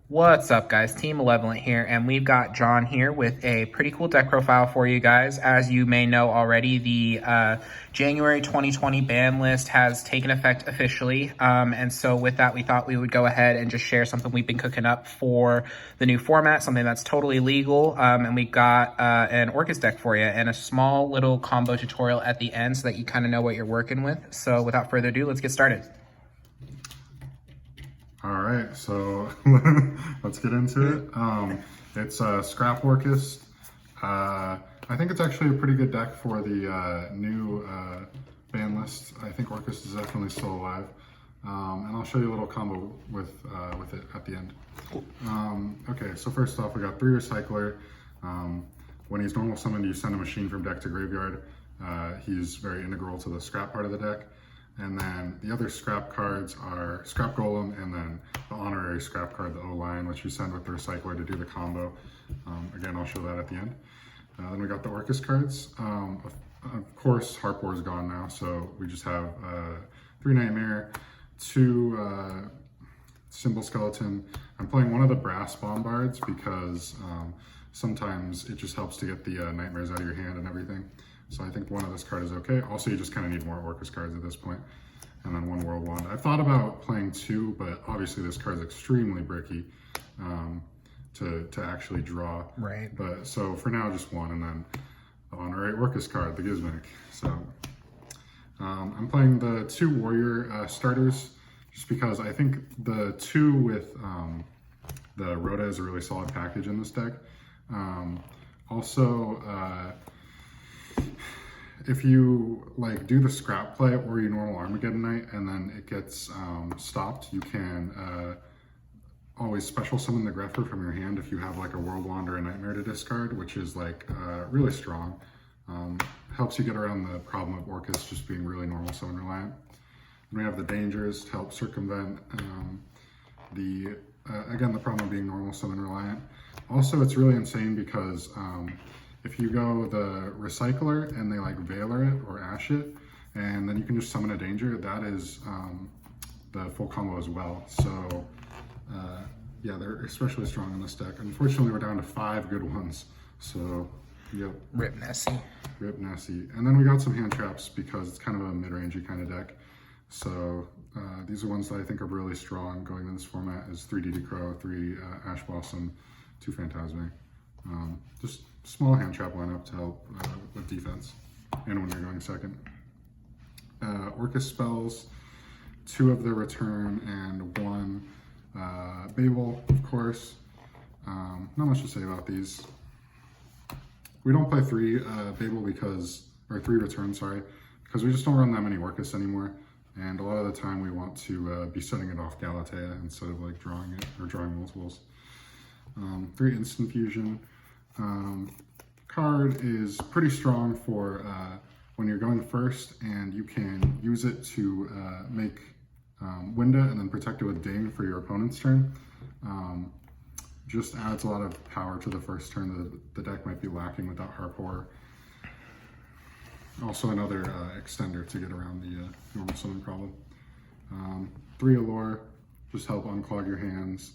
What's up, guys? Team Malevolent here, and we've got John here with a pretty cool deck profile for you guys. As you may know already, the January 2020 ban list has taken effect officially, and so with that, we thought we would go ahead and just share something we've been cooking up for the new format, something that's totally legal, and we've got an Orcust deck for you, and a small little combo tutorial at the end so that you kind of know what you're working with. So without further ado, let's get started. All right, so let's get into it. It's Scrap Orcust. I think it's actually a pretty good deck for the new ban list. I think Orcust is definitely still alive. And I'll show you a little combo with it at the end. Okay, so first off, we got 3 Recycler. When he's normal summoned, you send a machine from deck to graveyard. He's very integral to the scrap part of the deck. And then the other scrap cards are Scrap Golem and then the honorary scrap card, the O-Lion, which you send with the Recycler to do the combo. Again, I'll show that at the end. Then we got the Orcust cards. Of course, Harp is gone now, so we just have 3 Nightmare, 2 Symbol Skeleton. I'm playing one of the Brass Bombards because sometimes it just helps to get the Nightmares out of your hand and everything. So I think one of this card is okay. Also, you just kind of need more Orcust cards at this point. And then 1 World Wand. I thought about playing 2, but obviously this card is extremely bricky to actually draw. Right. But so for now, just 1, and then the honorary Orcust card, the Gizmic. So I'm playing the 2 Warrior starters just because I think the 2 with the Rhoda is a really solid package in this deck. If you like do the scrap play or your normal Armageddon Knight and then it gets stopped, you can always special summon the Greffer from your hand if you have like a World Wand or a Nightmare to discard, which is like really strong. Helps you get around the problem of Orcust just being really normal summon reliant. And we have the Dangers to help circumvent again, the problem of being normal summon reliant. Also, it's really insane because if you go the Recycler and they like Veiler it or Ash it, and then you can just summon a Danger, that is the full combo as well. So yeah, they're especially strong in this deck. Unfortunately, we're down to 5 good ones. So yep. Rip Nessie. Rip Nessie. And then we got some hand traps because it's kind of a mid-rangey kind of deck. So these are ones that I think are really strong going in this format is 3 DD Crow, 3 Ash Blossom, 2 Phantasme. Just small hand trap lineup to help with defense and when you're going second. Orcust spells, 2 of the Return and 1 Babel, of course. Not much to say about these. We don't play 3 Babel or 3 Return, sorry, because we just don't run that many Orcust anymore. And a lot of the time we want to be setting it off Galatea instead of like drawing it or drawing multiples. 3 Instant Fusion. Card is pretty strong for when you're going first, and you can use it to make Winda and then protect it with Ding for your opponent's turn. Just adds a lot of power to the first turn that the deck might be lacking without Harp. Also another extender to get around the normal summon problem. 3 Allure, just help unclog your hands.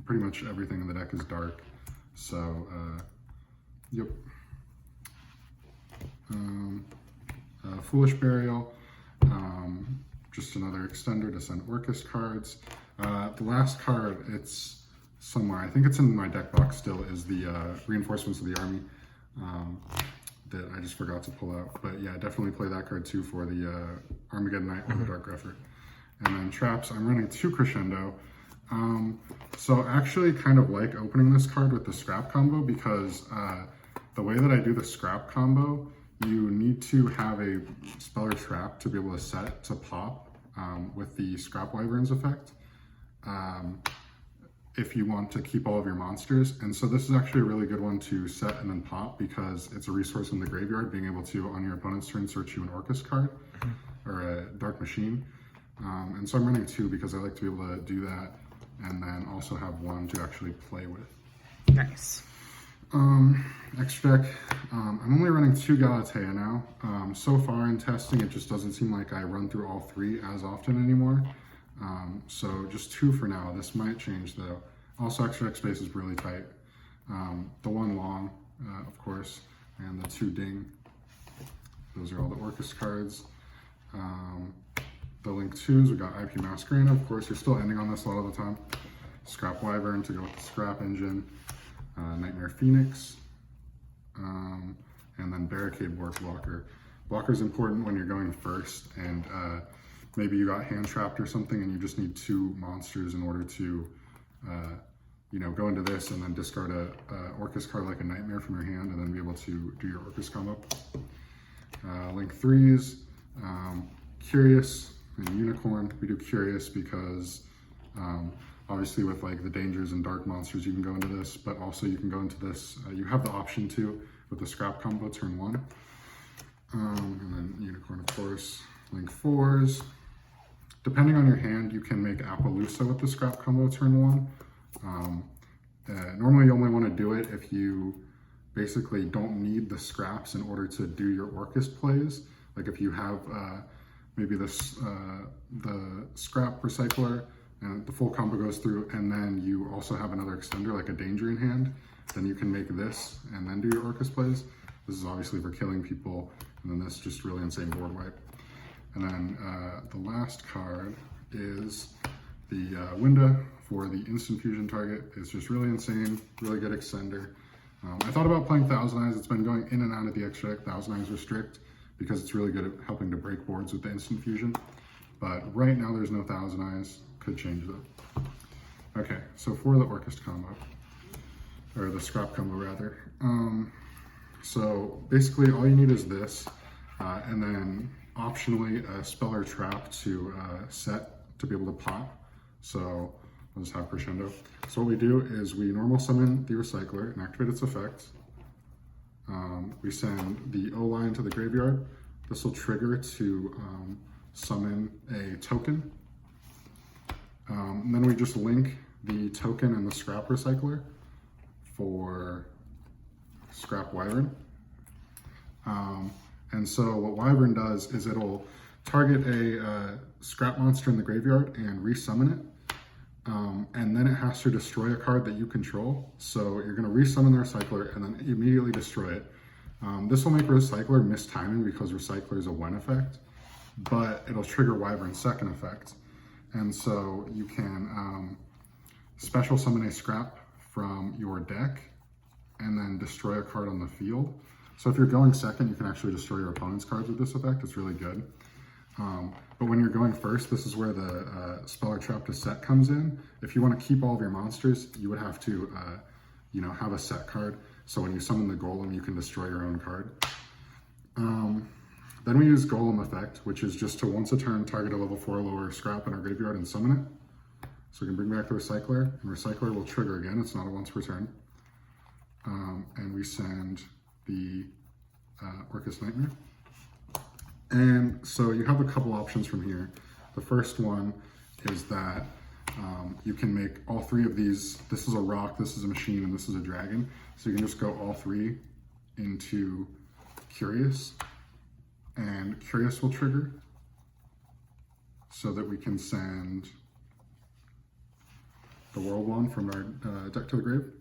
Pretty much everything in the deck is dark. So, yep. Foolish Burial, just another extender to send Orcust cards. The last card, it's somewhere, I think it's in my deck box still, is the Reinforcements of the Army that I just forgot to pull out. But yeah, definitely play that card too for the Armageddon Knight or the Dark Greffer. And then traps, I'm running 2 Crescendo. So I actually kind of like opening this card with the scrap combo because the way that I do the scrap combo, you need to have a spell or trap to be able to set to pop with the Scrap Wyverns effect if you want to keep all of your monsters. And so this is actually a really good one to set and then pop because it's a resource in the graveyard, being able to, on your opponent's turn, search you an Orcust card or a Dark Machine. And so I'm running 2 because I like to be able to do that and then also have 1 to actually play with. Nice. Extra deck, I'm only running 2 Galatea now. So far in testing, it just doesn't seem like I run through all 3 as often anymore. So just 2 for now. This might change though. Also, extra deck space is really tight. The 1 long, of course, and the 2 ding. Those are all the Orcust cards. The Link 2s, we got IP Masquerade. Of course, you're still ending on this a lot of the time. Scrap Wyvern to go with the Scrap Engine. Nightmare Phoenix. And then Barricade Warp Blocker. Blocker is important when you're going first, and maybe you got hand trapped or something, and you just need 2 monsters in order to, you know, go into this and then discard a Orcust card like a Nightmare from your hand, and then be able to do your Orcust combo. Link 3s, Curious and Unicorn. We do Curious because obviously with like the dangers and dark monsters, you can go into this, but also you can go into this. You have the option to with the Scrap combo turn 1. And then Unicorn, of course. Link 4s. Depending on your hand, you can make Appaloosa with the Scrap combo turn 1. Normally you only want to do it if you basically don't need the scraps in order to do your Orcust plays. Like if you have maybe this the Scrap Recycler and the full combo goes through, and then you also have another extender like a Danger in hand, then you can make this and then do your Orcust plays. This is obviously for killing people, and then this just really insane board wipe. And then the last card is the Winda for the instant fusion target. It's just really insane, really good extender. I thought about playing Thousand Eyes. It's been going in and out of the extra deck. Thousand Eyes Restrict, because it's really good at helping to break boards with the instant fusion. But right now there's no Thousand Eyes. Could change though. Okay, so for the Orcust combo, or the Scrap combo rather. So basically all you need is this, and then optionally a spell or trap to set to be able to pop. So I'll just have Crescendo. So what we do is we normal summon the Recycler and activate its effects. We send the O-line to the graveyard. This will trigger to summon a token. And then we just link the token and the Scrap Recycler for Scrap Wyvern. And so what Wyvern does is it'll target a scrap monster in the graveyard and resummon it. And then it has to destroy a card that you control. So you're going to resummon the Recycler and then immediately destroy it. This will make Recycler miss timing because Recycler is a when effect, but it'll trigger Wyvern's second effect. And so you can special summon a scrap from your deck and then destroy a card on the field. So if you're going second, you can actually destroy your opponent's cards with this effect. It's really good. But when you're going first, this is where the spell or trap to set comes in. If you want to keep all of your monsters, you would have to, you know, have a set card. So when you summon the Golem, you can destroy your own card. Then we use Golem effect, which is just to once a turn target a level 4 or lower scrap in our graveyard and summon it. So we can bring back the Recycler, and Recycler will trigger again. It's not a once per turn. And we send the Orcust Nightmare. And so you have a couple options from here. The first one is that you can make all 3 of these. This is a rock, this is a machine, and this is a dragon. So you can just go all 3 into Curious, and Curious will trigger so that we can send the World Wand from our deck to the grave.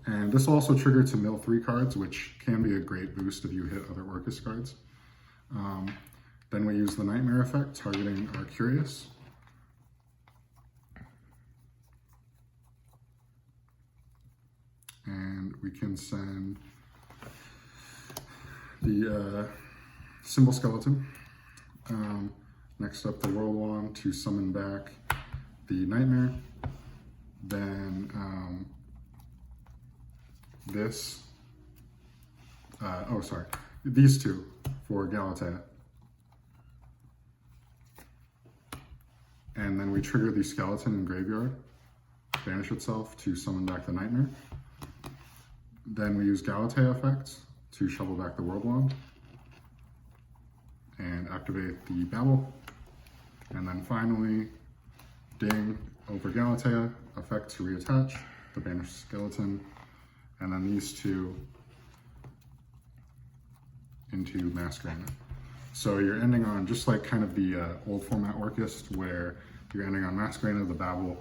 And this will also trigger to mill 3 cards, which can be a great boost if you hit other Orcust cards. Then we use the Nightmare effect, targeting our Curious. And we can send the Symbol Skeleton. Next up, the World Wand to summon back the Nightmare. Then these 2 for Galatea. And then we trigger the Skeleton in Graveyard, banish itself to summon back the Nightmare. Then we use Galatea effects to shovel back the World Wand and activate the Babel. And then finally, ding over Galatea, effect to reattach the banished skeleton, and then these 2 into Masquerade. So you're ending on just like kind of the old format Orcust, where You're ending on Masquerade of the Babel.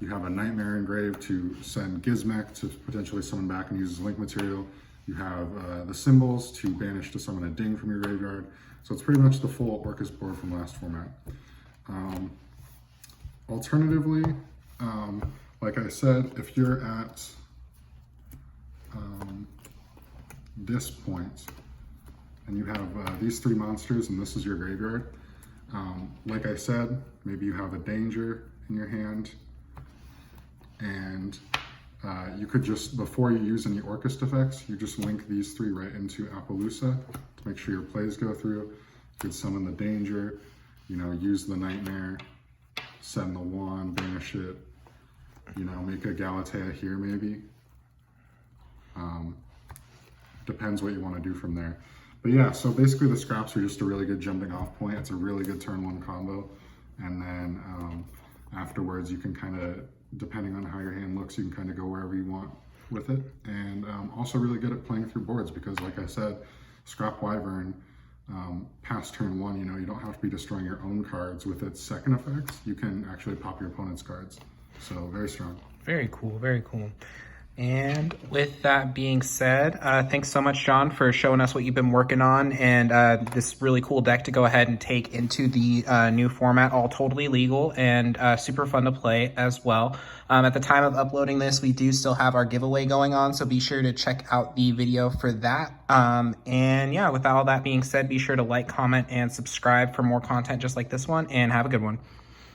You have a Nightmare engraved to send Gizmek to potentially summon back and use as link material. You have the symbols to banish to summon a ding from your graveyard. So it's pretty much the full Orcust board from last format. Alternatively, like I said, if you're at this point and you have these three monsters and this is your graveyard, like I said, maybe you have a danger in your hand, and you could just, before you use any Orcust effects, you just link these three right into Appaloosa to make sure your plays go through. You could summon the danger, you know, use the Nightmare, send the wand, banish it, you know, make a Galatea here maybe. Depends what you want to do from there. But yeah, so basically the scraps are just a really good jumping off point. It's a really good turn one combo. And then afterwards you can kind of, depending on how your hand looks, you can kind of go wherever you want with it. And also really good at playing through boards because, like I said, Scrap Wyvern, past turn one, you know, you don't have to be destroying your own cards with its second effects. You can actually pop your opponent's cards. So very strong. Very cool, very cool. And with that being said, thanks so much, John, for showing us what you've been working on and this really cool deck to go ahead and take into the new format, all totally legal and super fun to play as well. At the time of uploading this, we do still have our giveaway going on, so be sure to check out the video for that. And yeah, with all that being said, be sure to like, comment, and subscribe for more content just like this one, and have a good one.